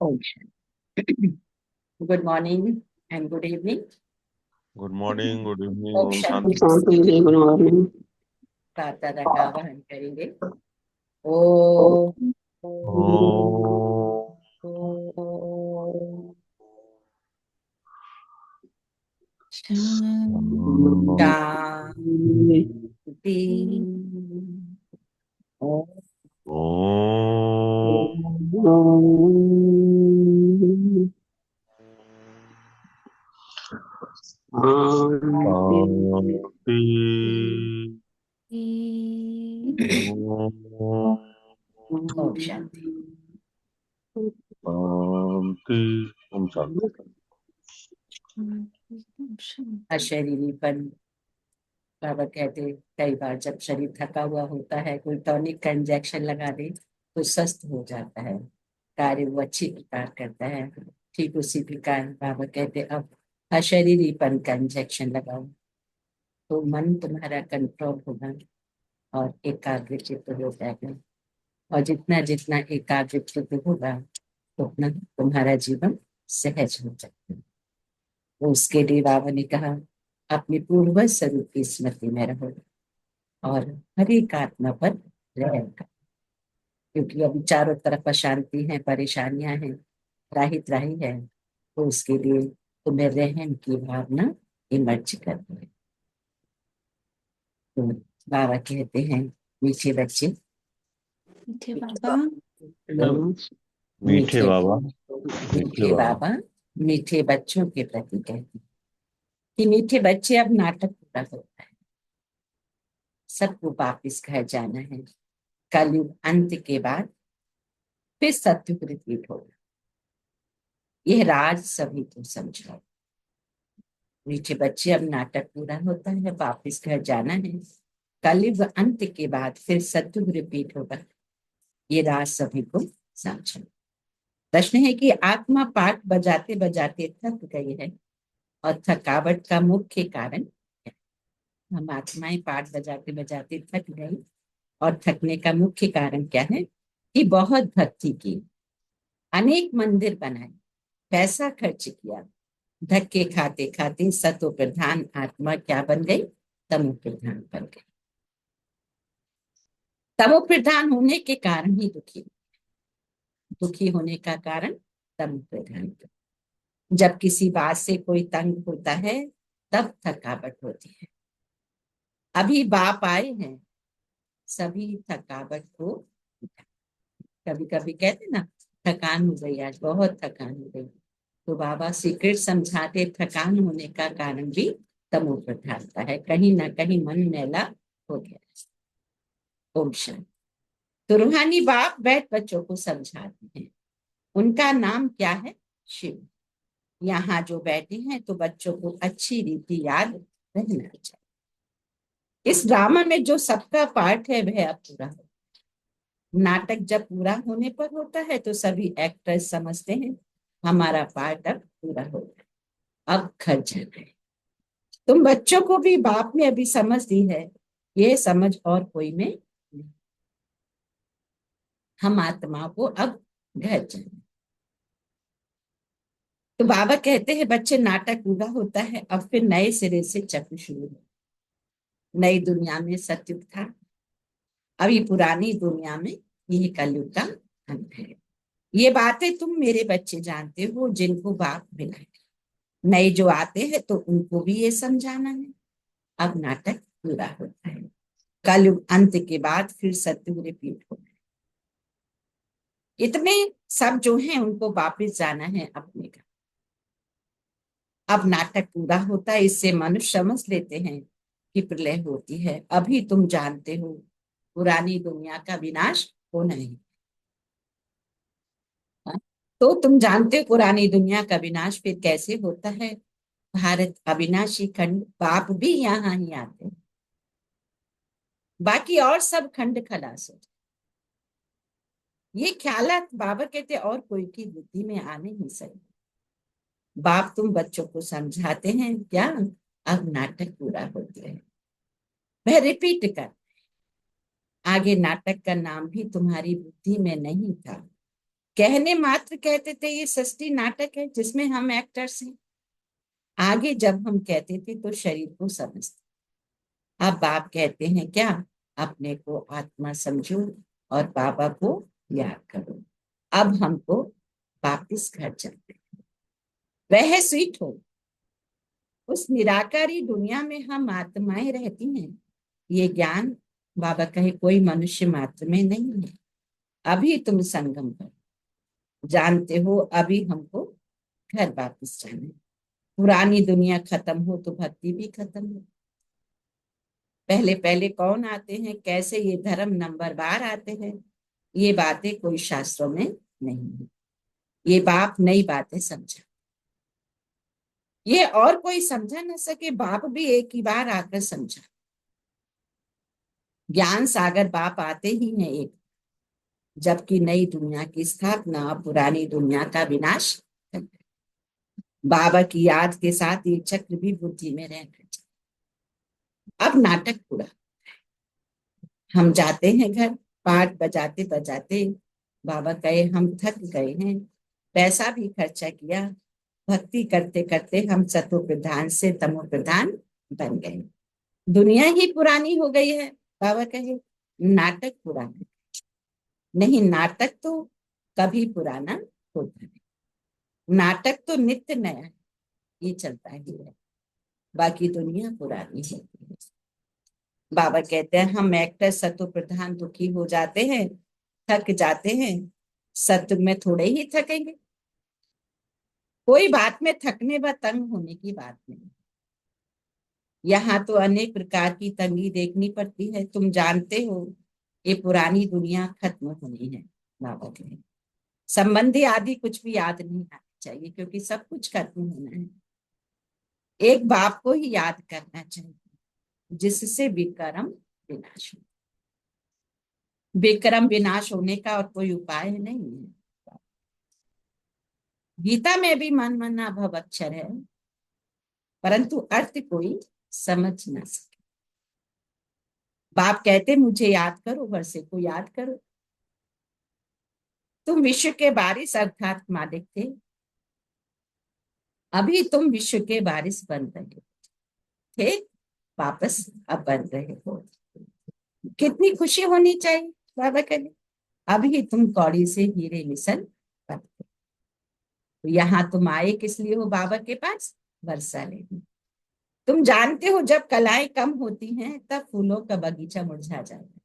Om good morning and good evening. Good morning, good evening, ओम ओम शांति। शांति। शांति जी, गुड मॉर्निंग। प्रातः का आवाहन करेंगे। ओ ओम शांति। ओम शांति। ओम शांति। शांति। ओम शांति। अशरीरीपन। बाबा कहते कई बार जब शरीर थका हुआ होता है, कोई टॉनिक का इंजेक्शन लगा दे तो स्वस्थ हो जाता है, कार्य वो अच्छी प्रकार करता है। ठीक उसी प्रकार बाबा कहते अब अशरीरीपन का इंजेक्शन लगाओ तो मन तुम्हारा कंट्रोल होगा और एकाग्र चित्त हो जाएगा। और जितना जितना एकाग्र चित्त होगा तो उतना तुम्हारा जीवन सहज हो जाएगा। तो उसके लिए बाबा ने कहा अपने पूर्वज स्वरूप की स्मृति में रहो और हर एक आत्मा पर रहम करो, क्योंकि अभी चारों तरफ अशांति है, परेशानियां हैं, त्राही त्राही है। तो उसके लिए तुम्हें रहम की भावना इमर्ज करनी है। तो बाबा कहते हैं मीठे बच्चे, मीठे बाबा। मीठे मीठे बाबा। मीठे मीठे बाबा। बाबा मीठे बच्चों के प्रति कहते हैं कि मीठे बच्चे अब नाटक पूरा होता है, सबको वापिस घर जाना है। कलयुग अंत के बाद फिर सत्युग रिपीट होगा। यह राज सभी को समझाओ। मीठे बच्चे अब नाटक पूरा होता है, वापिस घर जाना है। कलयुग अंत के बाद फिर सत्युग रिपीट होगा। ये राज सभी को समझाओ। प्रश्न है कि आत्मा पाठ बजाते बजाते थक गई है और थकावट का मुख्य कारण है। हम आत्माएं पाठ बजाते बजाते थक गई और थकने का मुख्य कारण क्या है कि बहुत भक्ति की, अनेक मंदिर बनाए, पैसा खर्च किया, धक्के खाते खाते सतो प्रधान आत्मा क्या बन गई, तमो प्रधान बन गई। तमो प्रधान होने के कारण ही दुखी, दुखी होने का कारण तमो प्रधान। जब किसी बात से कोई तंग होता है तब थकावट होती है। अभी बाप आए हैं, सभी थकावट को, कभी कभी कहते ना थकान हो गई, आज बहुत थकान हो गई, तो बाबा सीक्रेट समझाते थकान होने का कारण भी तमो प्रधान का है, कहीं ना कहीं मन मैला हो गया। ओम शांति। तो रूहानी बाप बैठ बच्चों को समझाते हैं। उनका नाम क्या है, शिव। यहाँ जो बैठे हैं तो बच्चों को अच्छी रीति याद रहना चाहिए। इस ड्रामा में जो सबका पार्ट है वह अब पूरा हो। नाटक जब पूरा होने पर होता है तो सभी एक्टर्स समझते हैं हमारा पार्ट अब पूरा हो गया, अब घर जाना है। तुम बच्चों को भी बाप ने अभी समझ दी है, ये समझ और कोई में नहीं। हम आत्मा को अब घर जाना। तो बाबा कहते हैं बच्चे नाटक पूरा होता है, अब फिर नए सिरे से चक्र शुरू हो। नई दुनिया में सत्युग था, अभी पुरानी दुनिया में यह कलयुग का अंत है। ये बातें तुम मेरे बच्चे जानते हो जिनको बाप मिला है। नए जो आते हैं तो उनको भी ये समझाना है। अब नाटक पूरा होता है, कलयुग अंत के बाद फिर सत्युग रिपीट होता है। इतने सब जो हैं उनको वापिस जाना है अपने घर। अब नाटक पूरा होता है, इससे मनुष्य समझ लेते हैं कि प्रलय होती है। अभी तुम जानते हो पुरानी दुनिया का विनाश होना है। हाँ? तो तुम जानते हो पुरानी दुनिया का विनाश फिर कैसे होता है। भारत अविनाशी खंड, बाप भी यहाँ ही आते हैं, बाकी और सब खंड खलास हो। ये ख्यालात बाबा कहते और कोई की बुद्धि में आ नहीं सकते। बाप तुम बच्चों को समझाते हैं क्या, अब नाटक पूरा होते हैं। वह रिपीट कर, आगे नाटक का नाम भी तुम्हारी बुद्धि में नहीं था, कहने मात्र कहते थे ये सृष्टि नाटक है जिसमें हम एक्टर्स हैं। आगे जब हम कहते थे तो शरीर को समझते। अब बाप कहते हैं क्या, अपने को आत्मा समझो और बाबा को याद करो। अब हमको वापिस घर चलते हैं। वह स्वीट हो, उस निराकारी दुनिया में हम आत्माएं रहती हैं। ये ज्ञान बाबा कहे कोई मनुष्य मात्र में नहीं है। अभी तुम संगम करो, जानते हो अभी हमको घर वापस जाना है। पुरानी दुनिया खत्म हो तो भक्ति भी खत्म हो। पहले पहले कौन आते हैं, कैसे ये धर्म नंबरवार आते हैं, ये बातें कोई शास्त्रों में नहीं है। ये बाप नई बातें समझा, ये और कोई समझा न सके। बाप भी एक ही बार आकर समझा। ज्ञान सागर बाप आते ही हैं एक, जबकि नई दुनिया की स्थापना, पुरानी दुनिया का विनाश। बाबा की याद के साथ ये चक्र भी बुद्धि में रहना चाहिए। अब नाटक पूरा, हम जाते हैं घर। पाठ बजाते बजाते बाबा कहे हम थक गए हैं, पैसा भी खर्चा किया, भक्ति करते करते हम सतो प्रधान से तमो प्रधान बन गए, दुनिया ही पुरानी हो गई है। बाबा कहे नाटक पुराना नहीं, नाटक तो कभी पुराना होता नहीं। नाटक तो नित्य नया है, ये चलता ही है। बाकी दुनिया पुरानी होती है। बाबा कहते हैं हम एक्टर सत्व प्रधान दुखी हो जाते हैं, थक जाते हैं। सत्व में थोड़े ही थकेंगे, कोई बात में थकने व तंग होने की बात नहीं। यहाँ तो अनेक प्रकार की तंगी देखनी पड़ती है। तुम जानते हो ये पुरानी दुनिया खत्म होनी है। बाबा कहे संबंधी आदि कुछ भी याद नहीं आना चाहिए, क्योंकि सब कुछ खत्म होना है। एक बाप को ही याद करना चाहिए जिससे विक्रम विनाश हो। विक्रम विनाश होने का और कोई उपाय नहीं है। गीता में भी मन मना भव अक्षर है, परंतु अर्थ कोई समझ ना सके। बाप कहते मुझे याद करो, वर्षे को याद करो। तुम विश्व के बारिश अर्थात मालिक थे, अभी तुम विश्व के बारिश बन रहे थे, वापस अब बन रहे हो। कितनी खुशी होनी चाहिए। बाबा कहते अभी तुम कौड़ी से हीरे मिसल बनते। तो यहाँ तुम आए किस लिए हो बाबा के पास, वर्षा लेने। तुम जानते हो जब कलाएं कम होती हैं तब फूलों का बगीचा मुरझा जाता है।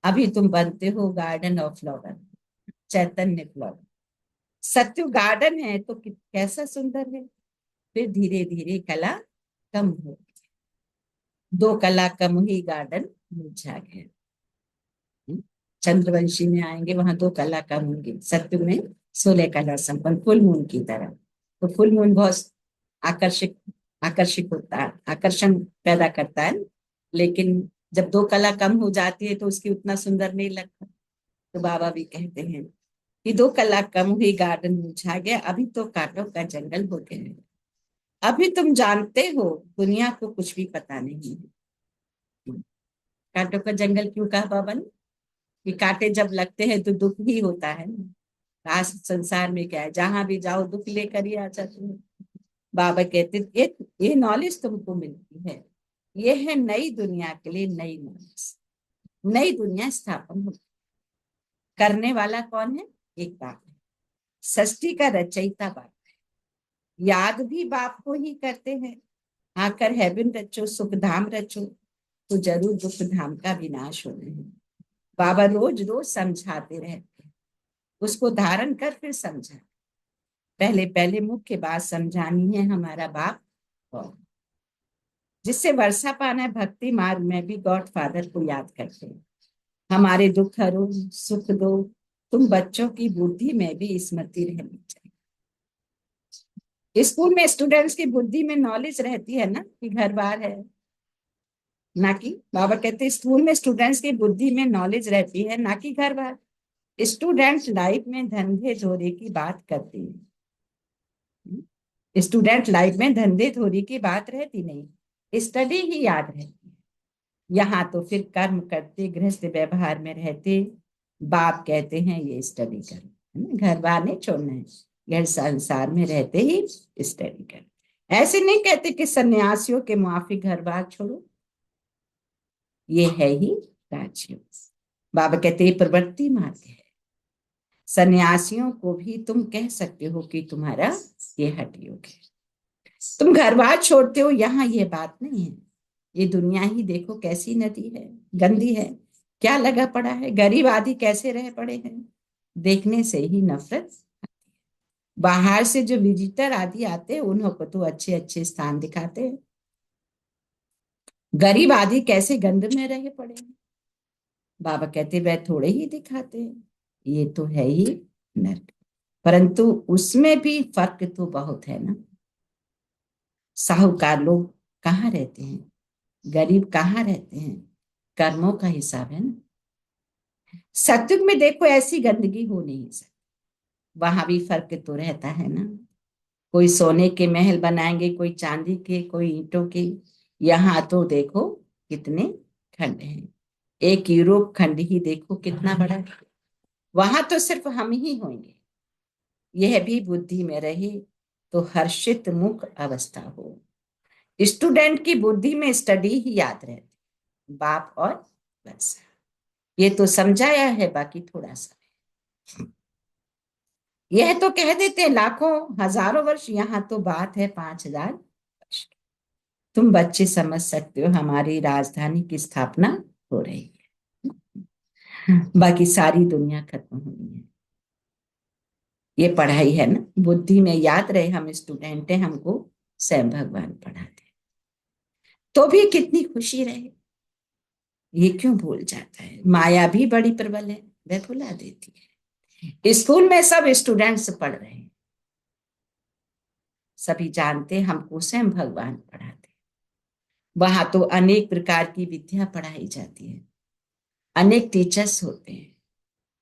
अभी तुम बनते हो garden of flower, Chaitanya flower. सत्य गार्डन है तो कैसा सुंदर है। फिर धीरे धीरे कला कम हो, दो कला कम हुई, गार्डन मुरझा गया। चंद्रवंशी में आएंगे, वहां दो कला कम होंगी। सत्य में 16 कला संपन्न, फुल मून की तरह। तो फुल मून बहुत आकर्षक आकर्षित होता है, आकर्षण पैदा करता है। लेकिन जब दो कला कम हो जाती है तो उसकी उतना सुंदर नहीं लगता। तो बाबा भी कहते हैं कि दो कला कम हुई, गार्डन मुरझा गया, अभी तो कांटों का जंगल हो गया है। अभी तुम जानते हो दुनिया को कुछ भी पता नहीं है। कांटों का जंगल क्यों कहा बाबा ने, कि कांटे जब लगते हैं तो दुख ही होता है ना। आज संसार में क्या है, जहां भी जाओ दुख लेकर ही आ जाते हो। बाबा कहते ये नॉलेज तुमको मिलती है, ये है नई दुनिया के लिए नई नॉलेज। नई दुनिया स्थापन हो, करने वाला कौन है, एक बाप है। सृष्टि का रचयिता बाप है। याद भी बाप को ही करते हैं। आकर हेवन रचो, सुख धाम रचो, तो जरूर दुख धाम का विनाश होना है। बाबा रोज रोज समझाते रहते हैं, उसको धारण कर फिर समझा। पहले पहले मुख्य बात समझानी है हमारा बाप कौन, जिससे वर्षा पाना है। भक्ति मार्ग में भी गॉड फादर को याद करते हैं। हमारे दुख हरो, सुख दो, तुम बच्चों की बुद्धि में भी स्मृति रहनी चाहिए। स्कूल में स्टूडेंट्स की बुद्धि में नॉलेज रहती है ना, कि घर बार है ना, कि बाबा कहते स्कूल में स्टूडेंट्स की बुद्धि में नॉलेज रहती है ना, कि घर बार। स्टूडेंट लाइफ में धंधे धोरे की बात करते हैं। स्टूडेंट लाइफ में धंधे धोरी की बात रहती नहीं, स्टडी ही याद रहती है। यहाँ तो फिर कर्म करते, गृहस्थ व्यवहार में रहते, बाप कहते हैं ये स्टडी करो, है ना, घर बार नहीं छोड़ना है, घर संसार में रहते ही स्टडी करो। ऐसे नहीं कहते कि सन्यासियों के मुआफिक घर बार छोड़ो, ये है ही राजयोग। बाबा कहते हैं प्रवृत्ति मार्ग है। सन्यासियों को भी तुम कह सकते हो कि तुम्हारा ये हठ योग है। तुम घर बार छोड़ते हो, यहाँ ये बात नहीं है। ये दुनिया ही देखो कैसी नदी है, गंदी है, क्या लगा पड़ा है, गरीब आदि कैसे रह पड़े हैं, देखने से ही नफरत। बाहर से जो विजिटर आदि आते हैं उन्हों को तो अच्छे अच्छे स्थान दिखाते हैं, गरीब आदि कैसे गंद में रहे पड़े हैं। बाबा कहते वह थोड़े ही दिखाते हैं, ये तो है ही नर्क। परंतु उसमें भी फर्क तो बहुत है ना। साहूकार लोग कहाँ रहते हैं, गरीब कहाँ रहते हैं, कर्मों का हिसाब है ना। सत्युग में देखो ऐसी गंदगी हो नहीं सकती, वहां भी फर्क तो रहता है ना। कोई सोने के महल बनाएंगे, कोई चांदी के, कोई ईंटों के। यहाँ तो देखो कितने खंड हैं, एक यूरोप खंड ही देखो कितना बड़ा है। वहां तो सिर्फ हम ही होंगे। यह भी बुद्धि में रहे तो हर्षित मुख अवस्था हो। स्टूडेंट की बुद्धि में स्टडी ही याद रहती, बाप और बस। ये तो समझाया है, बाकी थोड़ा सा यह तो कह देते हैं लाखों हजारों वर्ष, यहाँ तो बात है 5,000 वर्ष की। तुम बच्चे समझ सकते हो हमारी राजधानी की स्थापना हो रही है, बाकी सारी दुनिया खत्म होनी है। ये पढ़ाई है ना, बुद्धि में याद रहे हम स्टूडेंट हैं, हमको स्वयं भगवान पढ़ाते, तो भी कितनी खुशी रहे। ये क्यों भूल जाता है, माया भी बड़ी प्रबल है, वह भुला देती है। स्कूल में सब स्टूडेंट्स पढ़ रहे हैं, सभी जानते हमको स्वयं भगवान पढ़ाते। वहां तो अनेक प्रकार की विद्या पढ़ाई जाती है, अनेक टीचर्स होते हैं।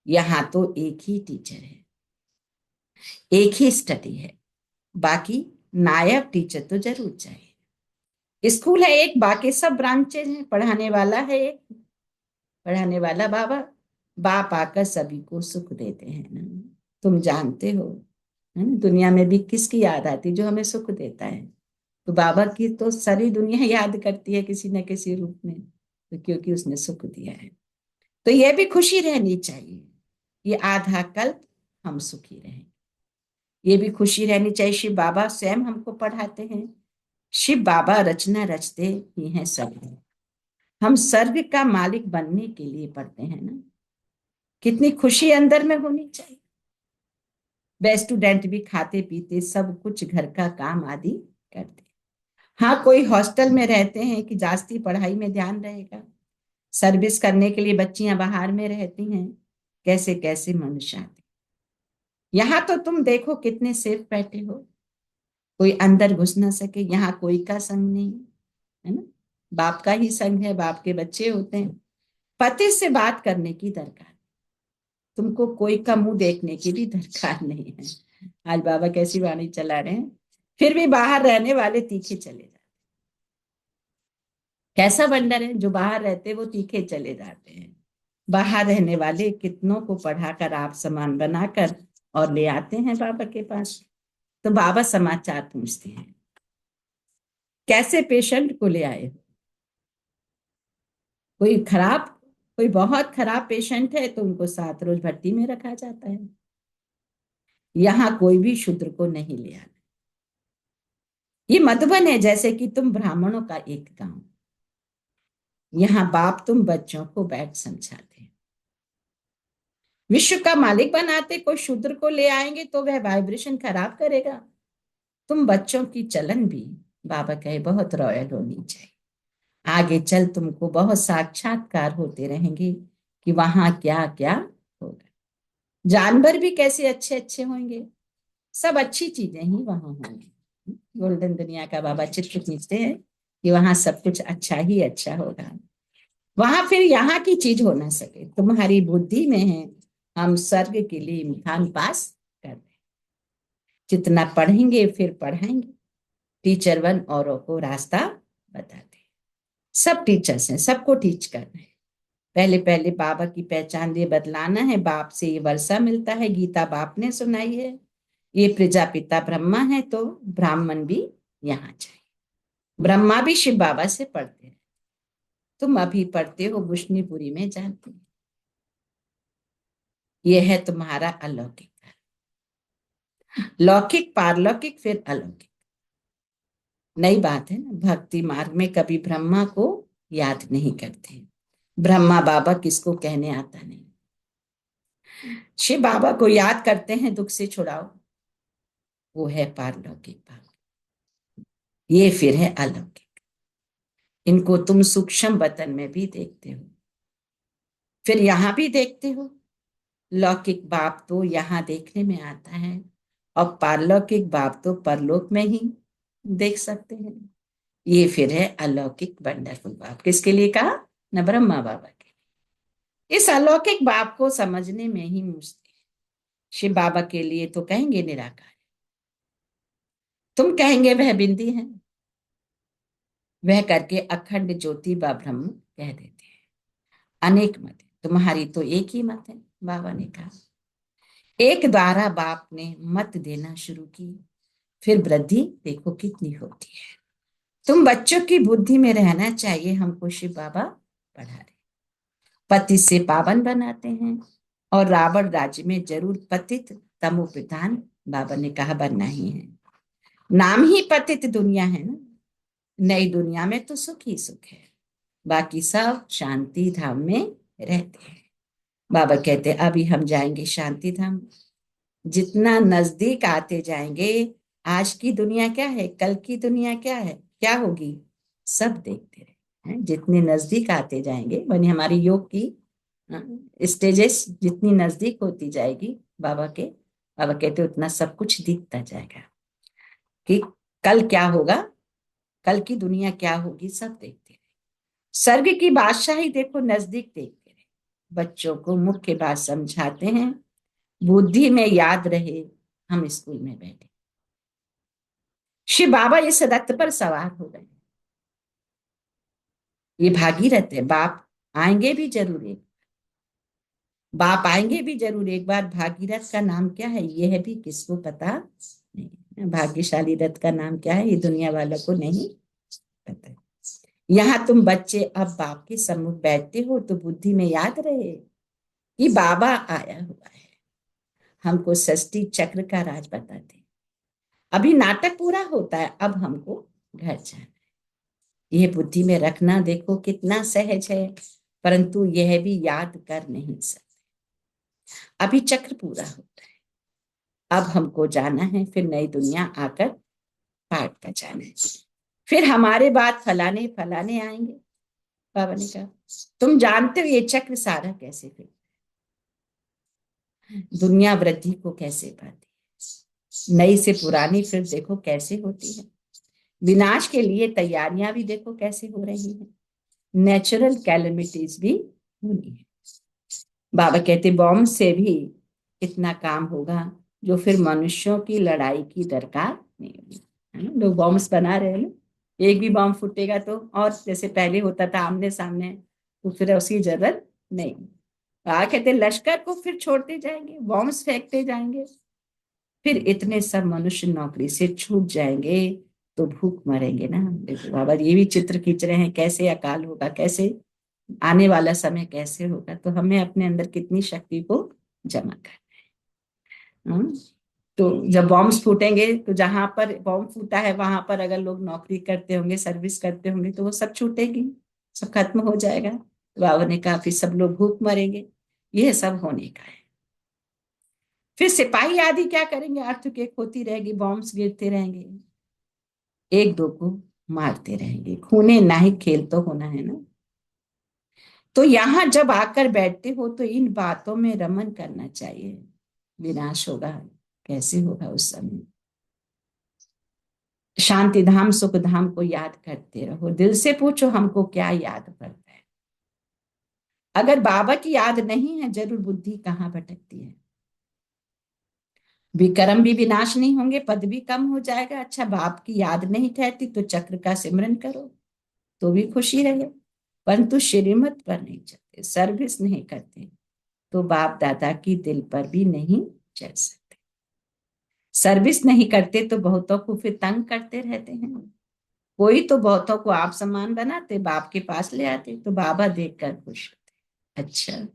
यहाँ तो एक ही टीचर है, एक ही स्टडी है, बाकी नायब टीचर तो जरूर चाहिए। स्कूल है एक, बाकी सब ब्रांचेज हैं, पढ़ाने वाला है एक, पढ़ाने वाला बाबा। बाप आकर सभी को सुख देते हैं ना, तुम जानते हो, है ना। दुनिया में भी किसकी याद आती जो हमें सुख देता है, तो बाबा की तो सारी दुनिया याद करती है किसी न किसी रूप में, तो क्योंकि उसने सुख दिया है। तो यह भी खुशी रहनी चाहिए, ये आधा कल्प हम सुखी रहें। ये भी खुशी रहनी चाहिए, शिव बाबा स्वयं हमको पढ़ाते हैं। शिव बाबा रचना रचते ही हैं स्वर्ग, हम स्वर्ग का मालिक बनने के लिए पढ़ते हैं ना। कितनी खुशी अंदर में होनी चाहिए। वे स्टूडेंट भी खाते पीते सब कुछ घर का काम आदि करते। हाँ, कोई हॉस्टल में रहते हैं कि जास्ती पढ़ाई में ध्यान रहेगा, सर्विस करने के लिए बच्चियां बाहर में रहती हैं, कैसे कैसे मनुष्य आते। यहाँ तो तुम देखो कितने सेफ बैठे हो, कोई अंदर घुस ना सके, यहाँ कोई का संग नहीं है ना। बाप का ही संग है, बाप के बच्चे होते हैं। पति से बात करने की दरकार, तुमको कोई का मुंह देखने की भी दरकार नहीं है। आज बाबा कैसी वाणी चला रहे हैं, फिर भी बाहर रहने वाले तीखे चले जाते। कैसा वंडर है, जो बाहर रहते वो तीखे चले जाते हैं। बाहर रहने वाले कितनों को पढ़ाकर आप समान बनाकर और ले आते हैं बाबा के पास। तो बाबा समाचार पूछते हैं, कैसे पेशेंट को ले आए हो। कोई खराब, कोई बहुत खराब पेशेंट है तो उनको 7 रोज भर्ती में रखा जाता है। यहाँ कोई भी शूद्र को नहीं ले आना। ये मधुबन है, जैसे कि तुम ब्राह्मणों का एक गांव। यहाँ बाप तुम बच्चों को बैठ समझाते हैं, विश्व का मालिक बनाते। कोई शूद्र को ले आएंगे तो वह वाइब्रेशन खराब करेगा। तुम बच्चों की चलन भी बाबा कहे बहुत रॉयल होनी चाहिए। आगे चल तुमको बहुत साक्षात्कार होते रहेंगे कि वहां क्या क्या होगा। जानवर भी कैसे अच्छे अच्छे होंगे, सब अच्छी चीजें ही वहां होंगी। गोल्डन दुनिया का बाबा चित्र खींचते हैं कि वहां सब कुछ अच्छा ही अच्छा होगा। वहां फिर यहाँ की चीज हो ना सके, तुम्हारी बुद्धि में है हम स्वर्ग के लिए इम्तिहान पास कर रहे, जितना पढ़ेंगे फिर पढ़ाएंगे। टीचर 1 औरों को रास्ता बताते, सब टीचर्स हैं, सबको टीच कर रहे हैं। पहले पहले बाबा की पहचान ये बदलाना है। बाप से ये वर्षा मिलता है, गीता बाप ने सुनाई है। ये प्रजापिता ब्रह्मा है तो ब्राह्मण भी यहाँ चाहिए। ब्रह्मा भी शिव बाबा से पढ़ते हैं, तुम अभी पढ़ते हो विष्णुपुरी में, जानते हो। ये है तुम्हारा अलौकिक, लौकिक, पारलौकिक, फिर अलौकिक। नई बात है ना, भक्ति मार्ग में कभी ब्रह्मा को याद नहीं करते। ब्रह्मा बाबा किसको कहने आता नहीं। शिव बाबा को याद करते हैं, दुख से छुड़ाओ, वो है पारलौकिक भाव। ये फिर है अलौकिक, इनको तुम सूक्ष्म वतन में भी देखते हो, फिर यहां भी देखते हो। लौकिक बाप तो यहाँ देखने में आता है, और पारलौकिक बाप तो परलोक में ही देख सकते हैं। ये फिर है अलौकिक वंडरफुल बाप। किसके लिए कहा? न ब्रह्मा बाबा के। इस अलौकिक बाप को समझने में ही मुश्किल है। शिव बाबा के लिए तो कहेंगे निराकार, तुम कहेंगे वह बिंदी है, वह करके अखंड ज्योति व ब्रह्म कह देते हैं। अनेक मत है, तुम्हारी तो एक ही मत है। बाबा ने कहा एक द्वारा बाप ने मत देना शुरू की, फिर वृद्धि देखो कितनी होती है। तुम बच्चों की बुद्धि में रहना चाहिए, हमको शिव बाबा पढ़ा रहे। पति से पावन बनाते हैं, और रावण राज्य में जरूर पतित तमो प्रधान बाबा ने कहा बनना ही है। नाम ही पतित दुनिया है ना। नई दुनिया में तो सुख ही सुख है, बाकी सब शांति धाम में रहते हैं। बाबा कहते अभी हम जाएंगे शांति धाम। जितना नजदीक आते जाएंगे, आज की दुनिया क्या है, कल की दुनिया क्या है, क्या होगी, सब देखते रहे। जितने नजदीक आते जाएंगे, माने हमारी योग की स्टेजेस जितनी नजदीक होती जाएगी बाबा के, बाबा कहते उतना सब कुछ दिखता जाएगा कि कल क्या होगा, कल की दुनिया क्या होगी, सब देखते रहे। स्वर्ग की बादशाही देखो नजदीक देखते रहे। बच्चों को मुख्य बात समझाते हैं, बुद्धि में याद रहे हम स्कूल में बैठे। शिव बाबा इस रथ पर सवार हो गए, ये भागीरथ है। बाप आएंगे भी जरूर, एक बाप आएंगे भी जरूर एक बार। भागीरथ का नाम क्या है यह भी किसको पता नहीं। भाग्यशाली रथ का नाम क्या है ये दुनिया वालों को नहीं पता। यहाँ तुम बच्चे अब बाप के सम्मुख बैठते हो तो बुद्धि में याद रहे कि बाबा आया हुआ है, हमको षष्ठी चक्र का राज बताते। अभी नाटक पूरा होता है, अब हमको घर जाना है। यह बुद्धि में रखना देखो कितना सहज है, परंतु यह भी याद कर नहीं सकते। अभी चक्र पूरा होता है, अब हमको जाना है, फिर नई दुनिया आकर पाठ का जाना है। फिर हमारे बाद फलाने फलाने आएंगे। बाबा ने कहा तुम जानते हो ये चक्र सारा कैसे फिर दुनिया वृद्धि को कैसे पाती है, नई से पुरानी फिर देखो कैसे होती है। विनाश के लिए तैयारियां भी देखो कैसे हो रही है, नेचुरल कैलेमिटीज भी होनी है। बाबा कहते बॉम्ब से भी इतना काम होगा जो फिर मनुष्यों की लड़ाई की दरकार नहीं होगी। है ना, लोग बॉम्ब्स बना रहे हैं ना, एक भी बॉम्ब फूटेगा तो, और जैसे पहले होता था आमने सामने, तो फिर उसकी जरूरत नहीं। कहते लश्कर को फिर छोड़ते जाएंगे, बॉम्ब्स फेंकते जाएंगे, फिर इतने सब मनुष्य नौकरी से छूट जाएंगे तो भूख मरेंगे ना। देखो बाबा ये भी चित्र खींच रहे हैं, कैसे अकाल होगा, कैसे आने वाला समय कैसे होगा। तो हमें अपने अंदर कितनी शक्ति को जमा करना है। तो जब बॉम्ब्स फूटेंगे तो जहां पर बॉम्ब फूटा है वहां पर अगर लोग नौकरी करते होंगे, सर्विस करते होंगे, तो वो सब छूटेगी, सब खत्म हो जाएगा। तो बाबा ने कहा फिर सब लोग भूख मरेंगे, यह सब होने का है। फिर सिपाही आदि क्या करेंगे, अर्थक्वेक होती रहेगी, बॉम्ब्स गिरते रहेंगे, एक दो को मारते रहेंगे, खूने नाहिक खेल तो होना है ना। तो यहां जब आकर बैठते हो तो इन बातों में रमन करना चाहिए। विनाश होगा, कैसे होगा उस समय। शांति धाम सुख धाम को याद करते रहो, दिल से पूछो हमको क्या याद पड़ता है। अगर बाबा की याद नहीं है जरूर बुद्धि कहाँ भटकती है। विक्रम भी विनाश नहीं होंगे, पद भी कम हो जाएगा। अच्छा बाप की याद नहीं ठहरती तो चक्र का सिमरन करो तो भी खुशी रहे। परंतु श्रीमत पर नहीं चलते, सर्विस नहीं करते, तो बाप दादा की दिल पर भी नहीं चल सकते। सर्विस नहीं करते तो बहुतों को फिर तंग करते रहते हैं। कोई तो बहुतों को आप समान बनाते, बाप के पास ले आते, तो बाबा देखकर खुश होते। अच्छा,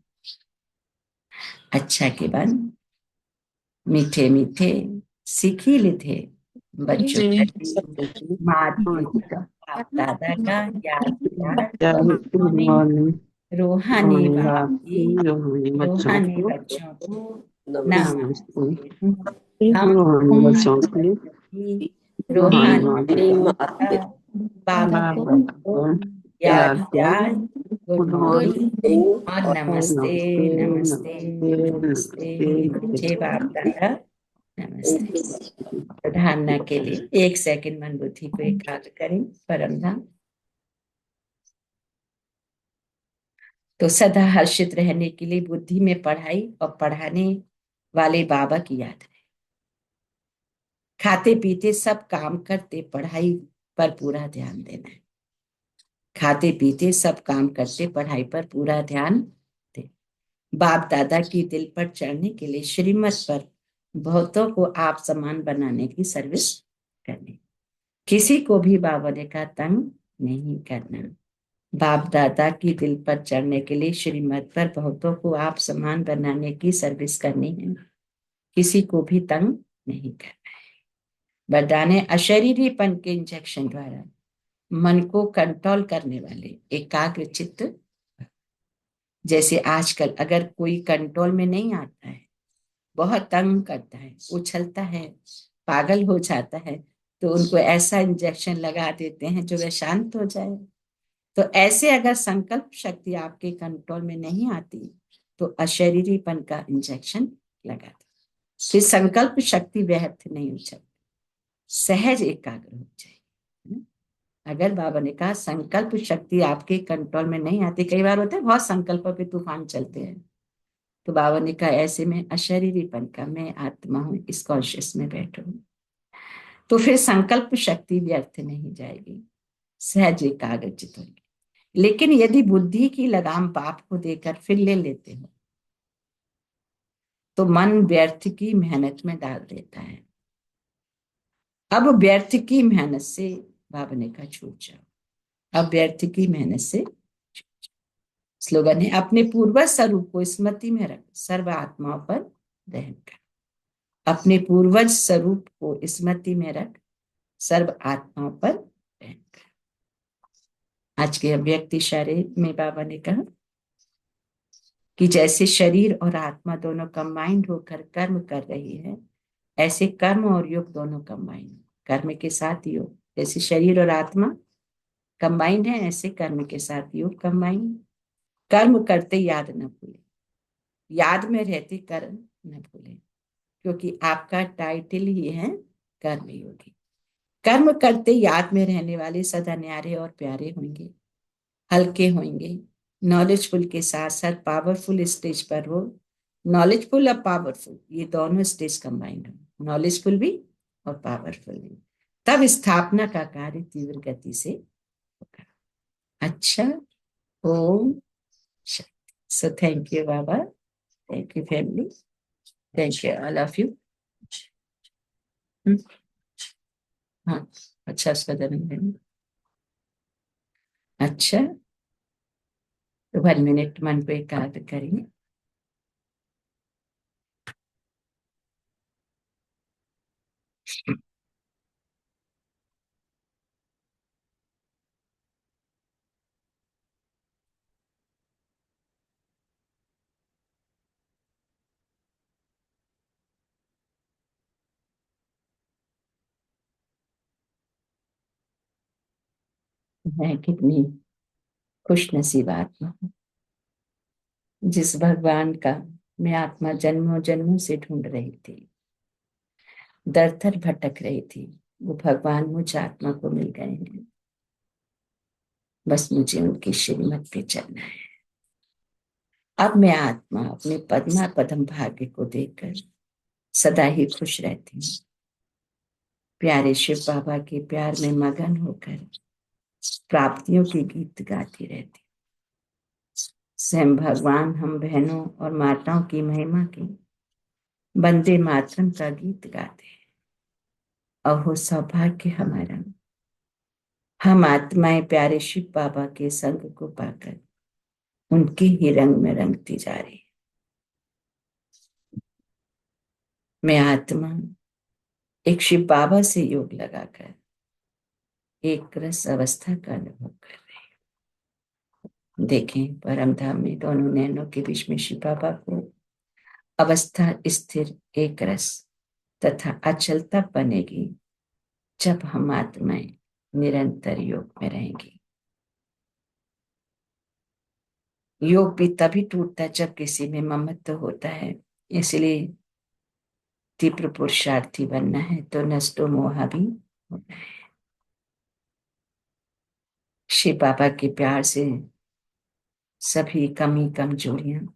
अच्छा के बाद मीठे मीठे सीखी लिथे बच्चों का मात पिता बाप दादा का याद प्यार Good मॉर्निंग। morning. रूहानी Morning, बाप love. की Morning, बच्चों रूहानी को बच्चों को नमस्ते। नमस्ते। हम रूहानी बच्चों को की रूहानी रूहानी माता बाबा बाबा को को याद याद प्यार प्यार गुड गुड मॉर्निंग मॉर्निंग और और नमस्ते नमस्ते नमस्ते नमस्ते नमस्ते। नमस्ते। जय बाप दादा, नमस्ते। धारणा के लिए 1 सेकंड मन बुद्धि को एकाग्र करें। परम धाम तो सदा हर्षित रहने के लिए बुद्धि में पढ़ाई और पढ़ाने वाले बाबा की याद रहे। खाते पीते सब काम करते, पढ़ाई पर पूरा ध्यान देना है। खाते पीते सब काम करते, पढ़ाई पर पूरा ध्यान दे। बाप दादा की दिल पर चढ़ने के लिए श्रीमत पर बहुतों को आप समान बनाने की सर्विस करनी। किसी को भी बाबा ने कहा तंग नहीं करना। बाप दादा की दिल पर चढ़ने के लिए श्रीमत पर बहुतों को आप समान बनाने की सर्विस करनी है। किसी को भी तंग नहीं करना है। वरदाने अशरीरीपन के इंजेक्शन द्वारा मन को कंट्रोल करने वाले एकाग्र चित्त। जैसे आजकल अगर कोई कंट्रोल में नहीं आता है, बहुत तंग करता है, उछलता है, पागल हो जाता है, तो उनको ऐसा इंजेक्शन लगा देते हैं जो वह शांत हो जाए। तो ऐसे अगर संकल्प शक्ति आपके कंट्रोल में नहीं आती तो अशरीरीपन का इंजेक्शन लगा दो। फिर संकल्प शक्ति व्यर्थ नहीं उछल, सहज एकाग्र हो जाए। अगर बाबा ने कहा संकल्प शक्ति आपके कंट्रोल में नहीं आती, कई बार होता है बहुत संकल्पों पे तूफान चलते हैं, तो बाबा ने कहा ऐसे में अशरीरीपन का, मैं आत्मा हूं, इस कॉन्शियस में बैठो, तो फिर संकल्प शक्ति व्यर्थ नहीं जाएगी, सहज एकाग्रचित होगी। लेकिन यदि बुद्धि की लगाम बाप को देकर फिर ले लेते हो तो मन व्यर्थ की मेहनत में डाल देता है। अब व्यर्थ की मेहनत से बाबा ने कहा छूट जाओ। अब व्यर्थ की मेहनत से स्लोगन है अपने पूर्वज स्वरूप को स्मृति में रख, सर्व आत्माओं पर दहन कर। अपने पूर्वज स्वरूप को स्मृति में रख, सर्व आत्माओं पर दहन कर। आज के अव्यक्त इशारे में बाबा ने कहा कि जैसे शरीर और आत्मा दोनों कंबाइंड होकर कर्म कर रही है, ऐसे कर्म और योग दोनों कंबाइंड, कर्म के साथ योग। जैसे शरीर और आत्मा कंबाइंड है, ऐसे कर्म के साथ योग कंबाइंड। कर्म करते याद न भूले, याद में रहते कर्म न भूले, क्योंकि आपका टाइटल ही है कर्म योगी। कर्म करते याद में रहने वाले सदा न्यारे और प्यारे होंगे, हल्के होंगे, नॉलेजफुल के साथ साथ पावरफुल स्टेज पर हो। नॉलेजफुल और पावरफुल ये दोनों स्टेज कंबाइंड हो, नॉलेजफुल भी और पावरफुल भी, तब स्थापना का कार्य तीव्र गति से होगा। अच्छा, ओम शांति। सो थैंक यू बाबा, thank you family, thank you all of you. हाँ, अच्छा, उसका जन्मदिन। अच्छा, तो 1 मिनट मन को एकाग्र करेंगे। मैं कितनी खुश नसीब आत्मा हूँ जिस भगवान का मैं आत्मा जन्मों जन्मों से ढूंढ रही थी, दर दर भटक रही थी। वो भगवान मुझ आत्मा को मिल गए हैं, बस मुझे उनकी श्रीमत पे चलना है। अब मैं आत्मा अपने पद्मा पदम भाग्य को देखकर सदा ही खुश रहती हूँ। प्यारे शिव बाबा के प्यार में मगन होकर प्राप्तियों के गीत गाती रहती हूँ। स्वयं भगवान हम बहनों और माताओं की महिमा की वंदे मातरम का गीत गाते हैं। अहो सौभाग्य हमारा, हम आत्माएं प्यारे शिव बाबा के संग को पाकर उनके ही रंग में रंगती जा रही है। मैं आत्मा एक शिव बाबा से योग लगाकर एक रस अवस्था का अनुभव कर रही हूँ। देखें, परम धाम में दोनों नैनों के बीच में शिव बाबा को अवस्था स्थिर एक रस तथा अचलता बनेगी जब हम आत्माएं निरंतर योग में रहेंगी। योग भी तभी टूटता है जब किसी में ममत्व होता है। इसलिए तीव्र पुरुषार्थी बनना है तो नष्टो मोहा भी होना है। शिव बाबा के प्यार से सभी कमी कमजोरियां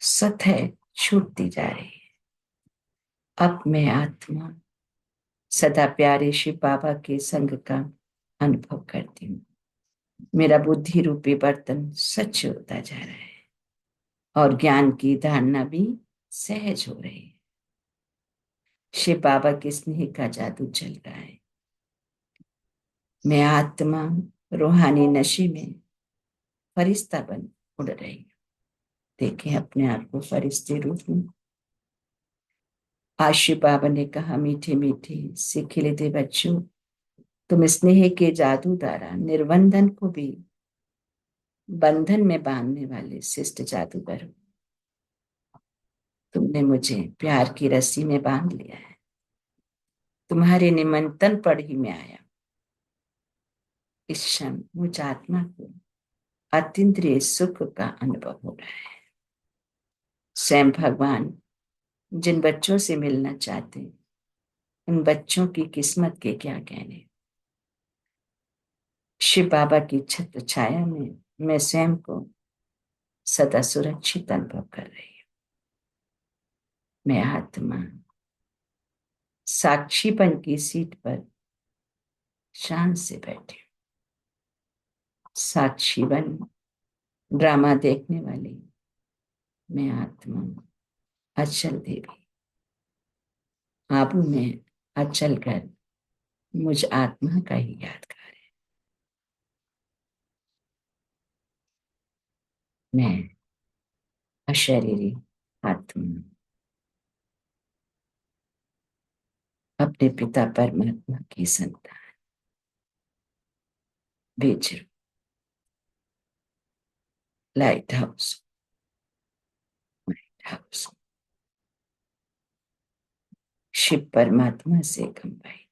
सतह छूटती जा रही है। अब मैं आत्मा सदा प्यारे शिव बाबा के संग का अनुभव करती हूँ। मेरा बुद्धि रूपी बर्तन सच होता जा रहा है और ज्ञान की धारणा भी सहज हो रही है। शिव बाबा के स्नेह का जादू चल रहा है। मैं आत्मा रूहानी नशे में फरिश्ता बन उड़ रही हूँ। देखें अपने आप को फरिश्ते रूप में। आज शिव बाबा ने कहा, मीठे मीठे से खिले बच्चों, तुम स्नेह के जादू द्वारा निर्बंधन को भी बंधन में बांधने वाले शिष्ट जादूगर हो। तुमने मुझे प्यार की रस्सी में बांध लिया है। तुम्हारे निमंत्रण पर ही मैं आया। इस क्षण मुझ आत्मा को अतीन्द्रिय सुख का अनुभव हो रहा है। स्वयं भगवान जिन बच्चों से मिलना चाहते हैं, उन बच्चों की किस्मत के क्या कहने। शिव बाबा की छत्र छाया में मैं स्वयं को सदा सुरक्षित अनुभव कर रही हूँ। मैं आत्मा साक्षीपन की सीट पर शान से बैठी हूँ। साक्षी बन ड्रामा देखने वाली मैं आत्मा अचल देवी आबू में अचल कर मुझ आत्मा का ही यादगार है। मैं अशरीरी आत्मा अपने पिता परमात्मा की संतान भेज लाइट हाउस हाउस शिव परमात्मा से कंबाइन।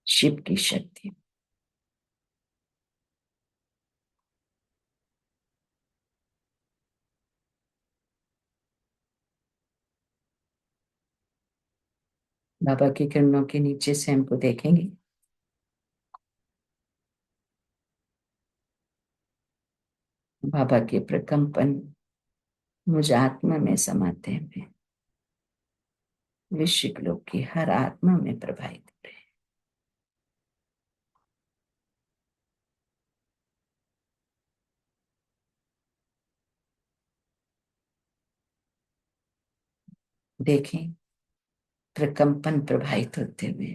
शिव की शक्ति बाबा की किरणों के नीचे से हमको देखेंगे। बाबा के प्रकंपन मुझ आत्मा में समाते हुए विश्व लोक की हर आत्मा में प्रभावित हो रहे। देखें प्रकंपन प्रभावित होते हुए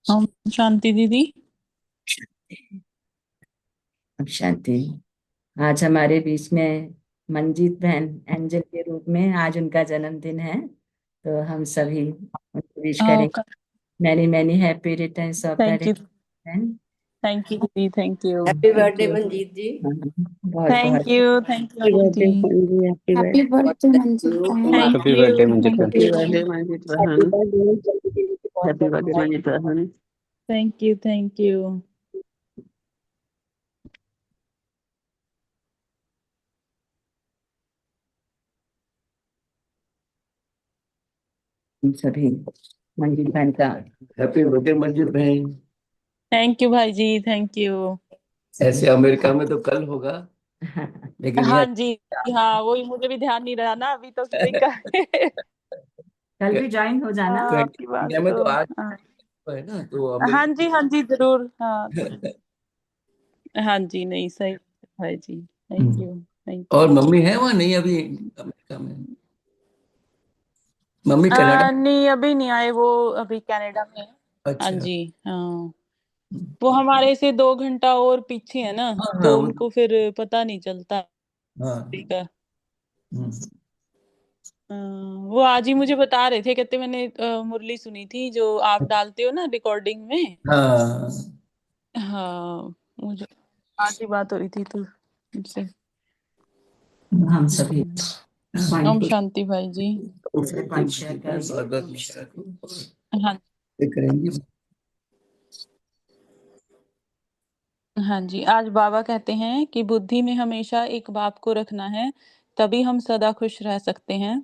ओम शांति दीदी। अब शांति। आज हमारे बीच में मंजीत बहन एंजल के रूप में आज उनका जन्मदिन है, तो हम सभी उनको विश करेंगे। Many many happy returns of the thank you. Day. Thank you दीदी, thank you. Happy birthday Manjeet ji. बहुत थैंक बहुत यू, थैंक यू बर्थडे जी। जी, हैप्पी हैप्पी बर्थडे मंजीत बहन। Thank happy you, birthday Manjeet thank happy you, birthday Manjeet बहन। Happy birthday Manjeet बहन। Thank you, thank you. हम सभी मंजीत बहन का हैप्पी बर्थडे मंजीत बहन। थैंक यू भाई जी, थैंक यू। ऐसे अमेरिका में तो कल होगा, लेकिन हाँ यहाँ जी, हाँ वही, मुझे भी ध्यान नहीं रहा ना अभी तो किसी का। कल भी ज्वाइन हो जाना। हाँ, आपकी बात इंडिया में तो तो आज हाँ। है ना, तो हाँ अमेरिका जी, हाँ जी, जरूर। हाँ हाँ जी, नहीं सही भाई जी, थैंक यू, थैंक और यू। मम्मी है वहाँ नहीं अभी अमेरिका में? Mummy Canada. नहीं अभी नहीं आए वो, अभी कनाडा में है। हाँ अच्छा। जी, हाँ वो हमारे से 2 घंटा और पीछे है ना, हाँ हाँ तो वो उनको फिर पता नहीं चलता हाँ। का। हम्म, वो आज ही मुझे बता रहे थे, कहते मैंने मुरली सुनी थी जो आप डालते हो ना रिकॉर्डिंग में। हाँ। हाँ, मुझे आज ही बात हो रही थी तो उनसे। हम सभी ओम शांति भाई जी। शेयर करेंगे। हाँ ये करेंगे। हाँ जी, आज बाबा कहते हैं कि बुद्धि में हमेशा एक बाप को रखना है, तभी हम सदा खुश रह सकते हैं।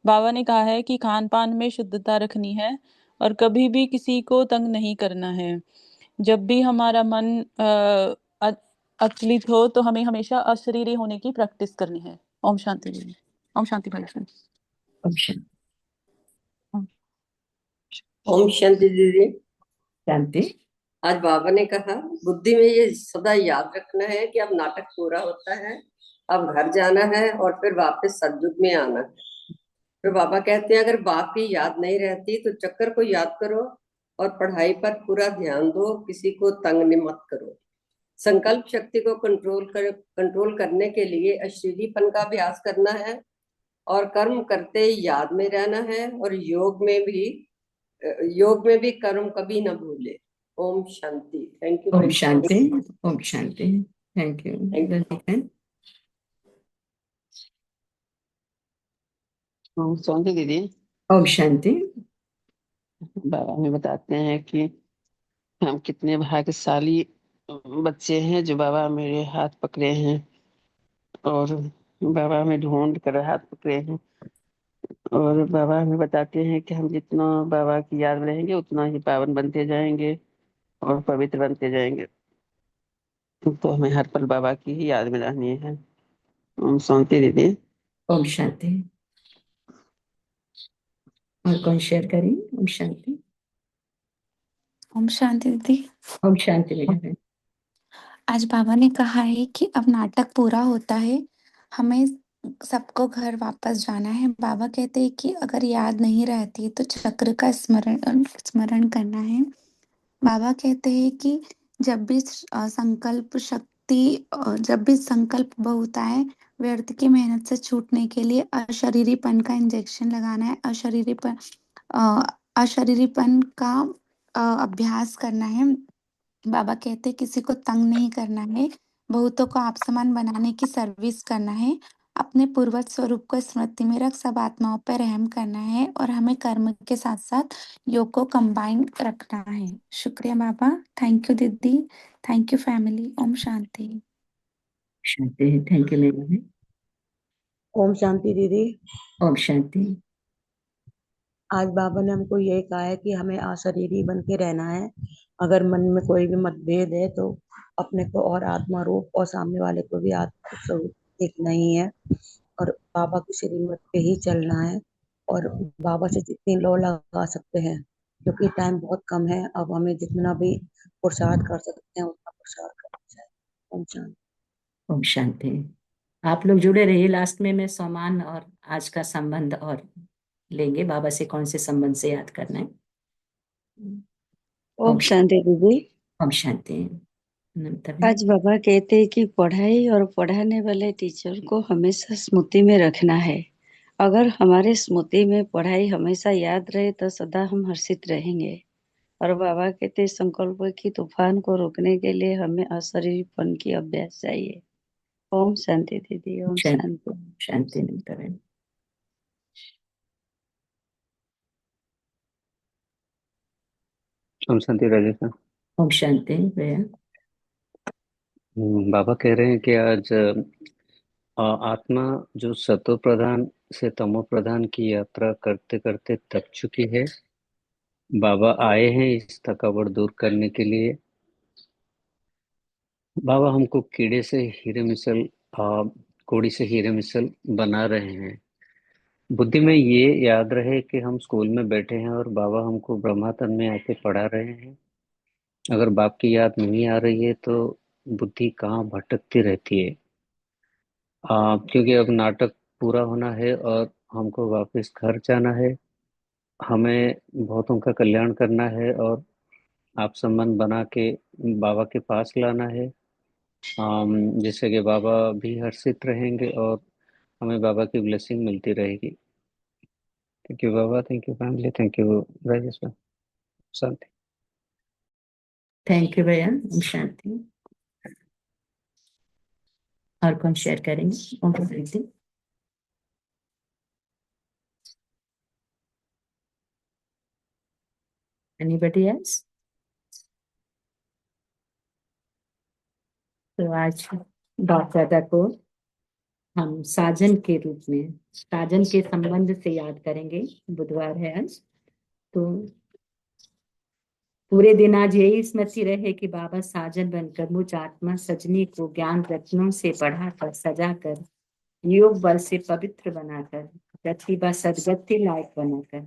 बाबा ने कहा है कि खान पान में शुद्धता रखनी है और कभी भी किसी को तंग नहीं करना है। जब भी हमारा मन अ- अचलित हो तो हमें हमेशा अशरीरी होने की प्रैक्टिस करनी है। ओम शांति जी। ओम शांति भाई जी। ओम शांति दीदी। शांति। आज बाबा ने कहा बुद्धि में ये सदा याद रखना है कि अब नाटक पूरा होता है, अब घर जाना है और फिर वापस सतयुग में आना है। फिर बाबा कहते हैं अगर बाप की याद नहीं रहती तो चक्कर को याद करो और पढ़ाई पर पूरा ध्यान दो, किसी को तंग मत करो। संकल्प शक्ति को कंट्रोल करने के लिए अशरीरीपन का अभ्यास करना है और कर्म करते याद में रहना है, और योग में भी कर्म कभी न भूले। ओम शांति। Thank you. ओम शांति। ओम शांति। Thank you. ओम शांति दीदी। ओम शांति। बाबा हमें बताते हैं कि हम कितने भाग्यशाली बच्चे हैं जो बाबा मेरे हाथ पकड़े हैं, और बाबा हमें ढूंढ कर हाथ पकड़े हैं। और बाबा हमें बताते हैं कि हम जितना बाबा की याद में रहेंगे उतना ही पावन बनते जाएंगे और पवित्र बनते जाएंगे। तो हमें हर पल बाबा की ही याद में रहनी है। ओम शांति दीदी। ओम शांति। और कौन शेयर करें? ओम शांति। ओम शांति दीदी। ओम शांति बेटा। आज बाबा ने कहा है कि अब नाटक पूरा होता है, हमें सबको घर वापस जाना है। बाबा कहते हैं कि अगर याद नहीं रहती तो चक्र का स्मरण स्मरण करना है। बाबा कहते हैं कि जब भी जब भी संकल्प बहुत आए, व्यर्थ की मेहनत से छूटने के लिए अशरीरीपन का इंजेक्शन लगाना है। अ, अशरीरीपन का अभ्यास करना है। बाबा कहते हैं किसी को तंग नहीं करना है, बहुतों को आप समान बनाने की सर्विस करना है, अपने पूर्वज स्वरूप को स्मृति में रख सब आत्माओं पर रहम करना है, और हमें कर्म के साथ साथ योग को कंबाइन रखना है। शुक्रिया बाबा। थैंक यू दीदी। Thank you family. ओम शांति। शांति। थैंक यू मेरा। ओम शांति दीदी। ओम शांति। आज बाबा ने हमको ये कहा है कि हमें अशरीरी बन के रहना है। अगर मन में कोई भी मतभेद है तो अपने को और आत्मा रूप और सामने वाले को भी आत्मा स्वरूप देखना ही है, और बाबा की श्रीमत पे ही चलना है, और बाबा से जितनी लो लगा सकते हैं, क्योंकि टाइम बहुत कम है। अब हमें जितना भी पुरुषार्थ कर सकते हैं उतना पुरुषार्थ करना चाहिए। ओम शांति। ओम शांति। आप लोग जुड़े रहिए। लास्ट में मैं सोमान और आज का संबंध और लेंगे, बाबा से कौन से संबंध से याद करना है। ओम शांति दीदी। ओम शांति। नमता बहन। आज बाबा कहते हैं कि पढ़ाई और पढ़ाने वाले टीचर को हमेशा स्मृति में रखना है। अगर हमारे स्मृति में पढ़ाई हमेशा याद रहे तो सदा हम हर्षित रहेंगे। और बाबा कहते हैं संकल्प की तूफान को रोकने के लिए हमें अशरीरपन की अभ्यास चाहिए। ओम शांति दीदी, ओम शांति शांति। शांति नमता बहन। ओम शांति राजेश सर। ओम शांति भैया। बाबा कह रहे हैं कि आज आत्मा जो सतो प्रधान से तमो प्रधान की यात्रा करते करते थक चुकी है, बाबा आए हैं इस थकावट दूर करने के लिए। बाबा हमको कीड़े से हीरे मिसल कोड़ी से हीरे मिसल बना रहे हैं। बुद्धि में ये याद रहे कि हम स्कूल में बैठे हैं और बाबा हमको ब्रह्मातन में आके पढ़ा रहे हैं। अगर बाप की याद नहीं आ रही है तो बुद्धि कहाँ भटकती रहती है। क्योंकि अब नाटक पूरा होना है और हमको वापस घर जाना है। हमें बहुतों का कल्याण करना है और आप संबंध बना के बाबा के पास लाना है, जिससे कि बाबा भी हर्षित रहेंगे और हमें बाबा की ब्लेसिंग मिलती रहेगी। थैंक यू बाबा, thank you family, thank you Rajesh भाई। शांति। थैंक यू भैया। ओम शांति। और कौन शेयर करेंगे? ओम शांति। Anybody else? तो आज बाप दादा को हम साजन के रूप में, साजन के संबंध से याद करेंगे। बुधवार है आज, तो पूरे दिन आज यही स्मृति रहे कि बाबा साजन बनकर मुझ आत्मा सजनी को ज्ञान रत्नों से बढ़ाकर सजाकर योग बल से पवित्र बनाकर गति व सदगति लायक बनाकर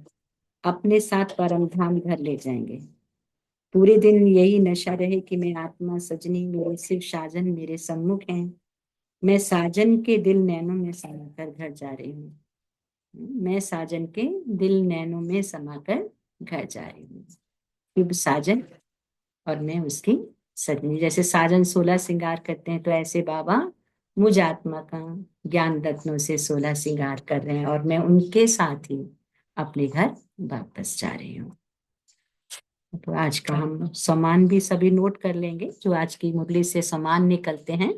अपने साथ परम धाम घर ले जाएंगे। पूरे दिन यही नशा रहे कि मैं आत्मा सजनी, मेरे शिव साजन मेरे सम्मुख हैं, मैं साजन के दिल नैनों में समाकर घर जा रही हूँ। मैं साजन के दिल नैनों में समाकर घर जा रही हूँ। शुभ साजन और मैं उसकी सजनी। जैसे साजन 16 श्रृंगार करते हैं, तो ऐसे बाबा मुझ आत्मा का ज्ञान रत्नों से 16 श्रृंगार कर रहे हैं और मैं उनके साथ ही अपने घर वापस जा रही हूँ। तो आज का हम समान भी सभी नोट कर लेंगे, जो आज की मुरली से समान निकलते हैं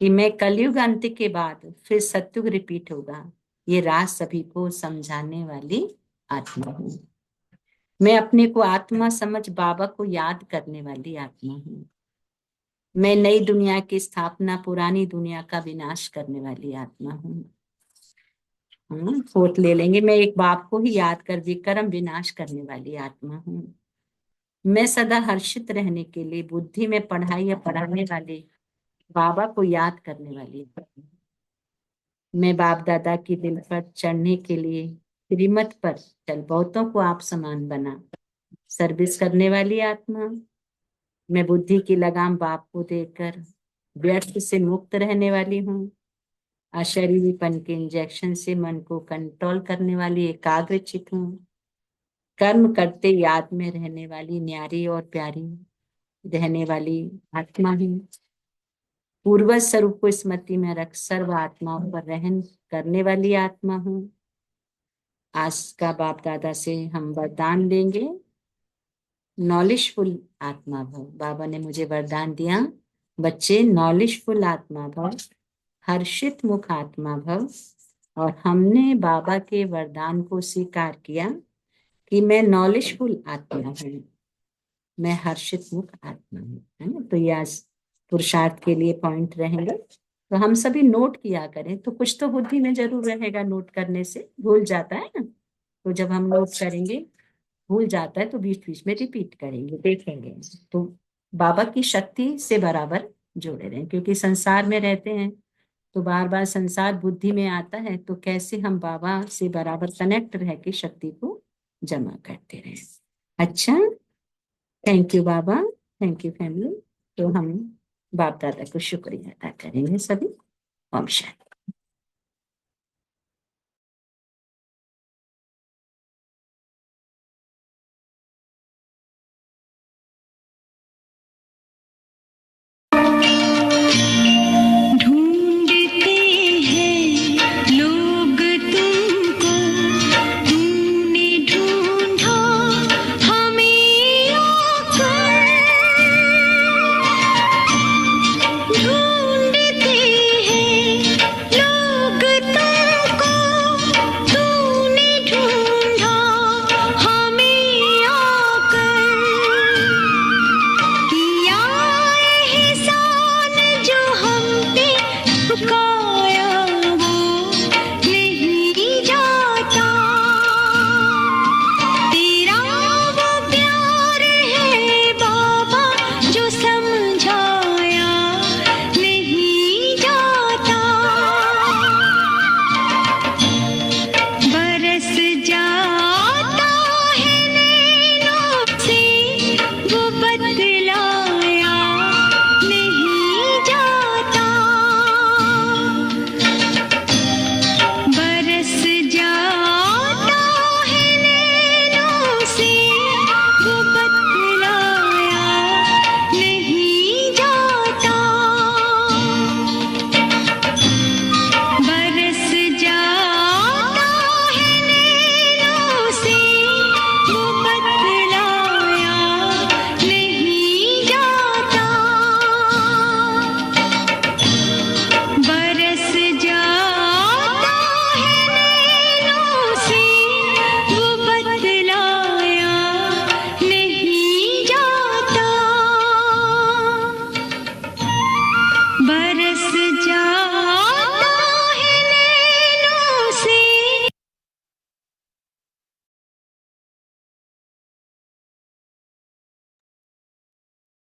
कि मैं कलयुग अंत के बाद फिर सतयुग रिपीट होगा, ये राज सभी को समझाने वाली आत्मा हूँ। मैं अपने को आत्मा समझ बाबा को याद करने वाली आत्मा हूँ। मैं नई दुनिया की स्थापना, पुरानी दुनिया का विनाश करने वाली आत्मा हूँ। फोर्थ ले लेंगे, मैं एक बाप को ही याद कर विक्रम विनाश करने वाली आत्मा हूँ। मैं सदा हर्षित रहने के लिए बुद्धि में पढ़ाई या पढ़ाने वाले बाबा को याद करने वाली। मैं बाप दादा की दिल पर चढ़ने के लिए श्रीमत पर चल बहुतों को आप समान बना सर्विस करने वाली आत्मा। मैं बुद्धि की लगाम बाप को देकर व्यर्थ से मुक्त रहने वाली हूँ। अशरीरीपन के इंजेक्शन से मन को कंट्रोल करने वाली एकाग्र चित हूँ। कर्म करते याद में रहने वाली न्यारी और प्यारी रहने वाली आत्मा हूँ। पूर्वज स्वरूप को स्मृति में रख सर्व आत्माओं पर रहन करने वाली आत्मा हूँ। आज का बाप दादा से हम वरदान लेंगे। नॉलेजफुल आत्मा भव। बाबा ने मुझे वरदान दिया, बच्चे नॉलेजफुल आत्मा भव, हर्षित मुख आत्मा भव। और हमने बाबा के वरदान को स्वीकार किया कि मैं नॉलेजफुल आत्मा हूँ, मैं हर्षित मुख आत्मा हूँ, है ना। तो ये आज पुरुषार्थ के लिए पॉइंट रहेंगे, तो हम सभी नोट किया करें। तो कुछ तो बुद्धि में जरूर रहेगा, नोट करने से भूल जाता है ना। तो जब हम नोट करेंगे, भूल जाता है तो बीच बीच में रिपीट करेंगे, देखेंगे। तो बाबा की शक्ति से बराबर जोड़े रहें, क्योंकि संसार में रहते हैं तो बार बार संसार बुद्धि में आता है, तो कैसे हम बाबा से बराबर कनेक्ट रह के शक्ति को जमा करते रहें। अच्छा, थैंक यू बाबा, थैंक यू फैमिली। तो हम बाप दादा को शुक्रिया अदा करेंगे सभी। Om Shanti.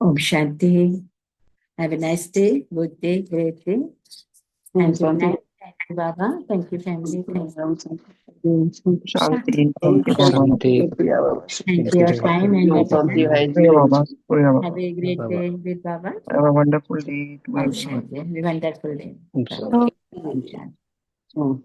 Om Shanti. Have a nice day, good day, great day. And good night. Thank you, Baba. Thank you, family. Thank you. शांति Om thank you Baba Shanti. Thank you your time and your thank presence. You Baba पूरे Baba Have a great day with Baba. Have a wonderful day Om Shanti. Have a wonderful day. Om Shanti. Om Shanti.